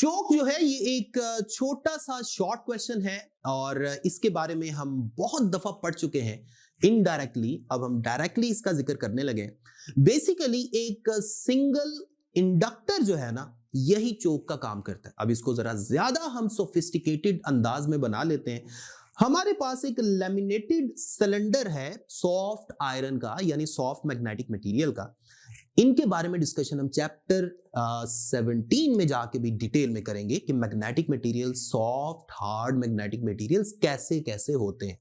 चोक जो है ये एक छोटा सा शॉर्ट क्वेश्चन है और इसके बारे में हम बहुत दफा पढ़ चुके हैं इनडायरेक्टली। अब हम डायरेक्टली इसका जिक्र करने लगे। बेसिकली एक सिंगल इंडक्टर जो है ना, यही चोक का काम करता है। अब इसको जरा ज्यादा हम सोफिस्टिकेटेड अंदाज में बना लेते हैं। हमारे पास एक लेमिनेटेड सिलेंडर है सॉफ्ट आयरन का, यानी सॉफ्ट मैग्नेटिक मटेरियल का। इनके बारे में डिस्कशन हम चैप्टर 17 में जाके भी डिटेल में करेंगे कि magnetic material, soft hard magnetic materials कैसे कैसे होते हैं।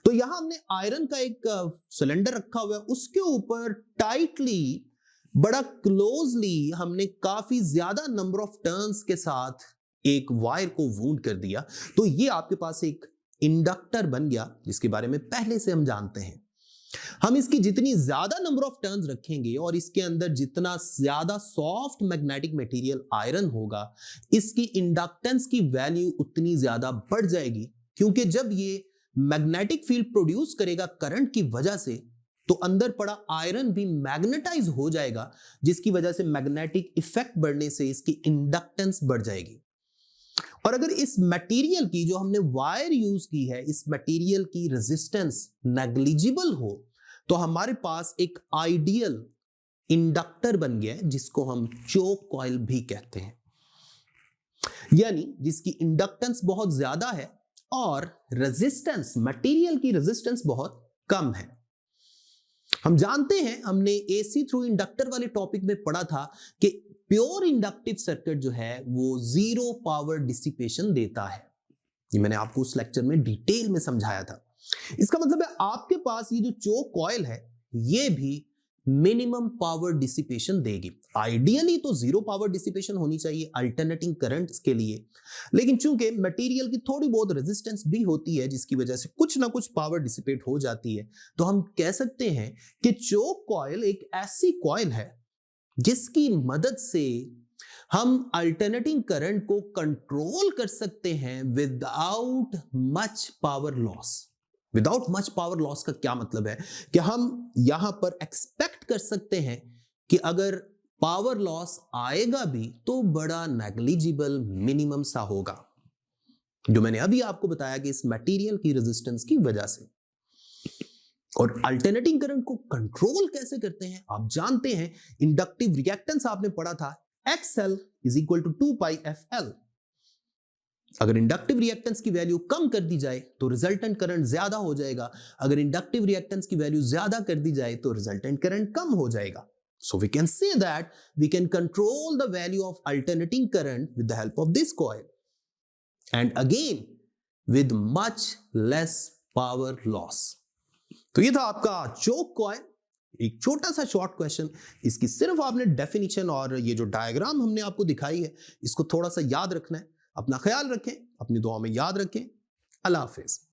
तो यहां हमने आयरन का एक सिलेंडर रखा हुआ है, उसके ऊपर टाइटली, बड़ा क्लोजली हमने काफी ज्यादा नंबर ऑफ टर्न्स के साथ एक वायर को वूंड कर दिया। तो ये आपके पास एक इंडक्टर बन गया, जिसके बारे में पहले से हम जानते हैं। हम इसकी जितनी ज्यादा नंबर ऑफ टर्न्स रखेंगे और इसके अंदर जितना ज्यादा सॉफ्ट मैग्नेटिक मटेरियल आयरन होगा, इसकी इंडक्टेंस की वैल्यू उतनी ज्यादा बढ़ जाएगी। क्योंकि जब ये मैग्नेटिक फील्ड प्रोड्यूस करेगा करंट की वजह से, तो अंदर पड़ा आयरन भी मैग्नेटाइज हो जाएगा, जिसकी वजह से मैग्नेटिक इफेक्ट बढ़ने से इसकी इंडक्टेंस बढ़ जाएगी। और अगर इस मटेरियल की, जो हमने वायर यूज की है, इस मटेरियल की रेजिस्टेंस नेग्लिजिबल हो, तो हमारे पास एक आइडियल इंडक्टर बन गया है, जिसको हम चोक कॉइल भी कहते हैं, यानी जिसकी इंडक्टेंस बहुत ज्यादा है और रेजिस्टेंस, मटेरियल की रेजिस्टेंस बहुत कम है। हम जानते हैं, हमने एसी थ्रू इंडक्टर वाले टॉपिक में पढ़ा था कि प्योर इंडक्टिव सर्किट जो है वो जीरो पावर डिसिपेशन देता है। ये मैंने आपको उस लेक्चर में डिटेल में समझाया था। इसका मतलब है आपके पास ये जो चोक कॉइल है, ये भी मिनिमम पावर डिसिपेशन देगी। आइडियली तो जीरो पावर डिसिपेशन होनी चाहिए अल्टरनेटिंग करंट्स के लिए, लेकिन चूंकि मटेरियल की थोड़ी बहुत रेजिस्टेंस भी होती है, जिसकी वजह से कुछ ना कुछ पावर डिसिपेट हो जाती है, तो हम कह सकते हैं कि चोक कॉइल एक ऐसी कॉइल है जिसकी मदद से हम अल्टरनेटिंग करंट को कंट्रोल कर सकते हैं without much power loss. Without much power loss का क्या मतलब है कि हम यहां पर एक्सपेक्ट कर सकते हैं कि अगर पावर लॉस आएगा भी तो बड़ा नेग्लिजिबल, मिनिमम सा होगा, जो मैंने अभी आपको बताया कि इस मटेरियल की रेजिस्टेंस की वजह से। और अल्टरनेटिंग करंट को कंट्रोल कैसे करते हैं आप जानते हैं, इंडक्टिव रिएक्टेंस आपने पढ़ा था, XL is equal to 2πfL। अगर इंडक्टिव रिएक्टेंस की वैल्यू कम कर दी जाए तो रिजल्टेंट करंट ज्यादा हो जाएगा, अगर इंडक्टिव रिएक्टेंस की वैल्यू ज्यादा कर दी जाए तो रिजल्टेंट करंट कम हो जाएगा। So we can say that we can control the value of alternating current with the help of this coil, and again with much less power loss. तो ये था आपका चोक कॉइल, एक छोटा सा शॉर्ट क्वेश्चन। इसकी सिर्फ आपने डेफिनेशन और ये जो डायग्राम हमने आपको दिखाई है, इसको थोड़ा सा याद रखना है। अपना ख्याल रखें, अपनी दुआ में याद रखें। अल्लाह हाफिज।